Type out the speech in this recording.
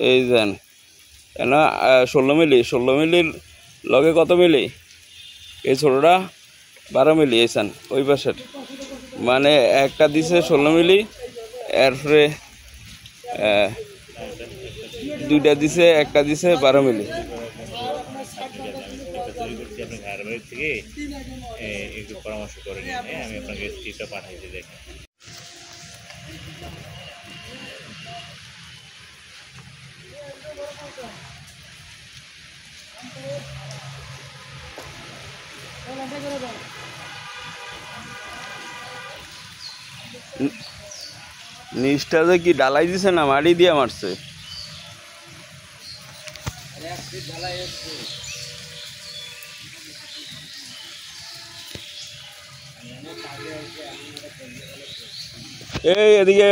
এই যান না 16 মিলির লগে কত মিলি এই ছোটটা 12 মিলি এইসান ওই পাশের মানে একটা দিছে 16 মিলি এরপরে দুইটা দিছে একটা দিছে 12 মিলি একটু পরামর্শ করে নিন আমি আপনাকে স্ক্রিপ্টটা পাঠাইতে দেখেন নিচটা যে কি ডালাই দিছে না মাটি দিয়ে মারছে এই এদিকে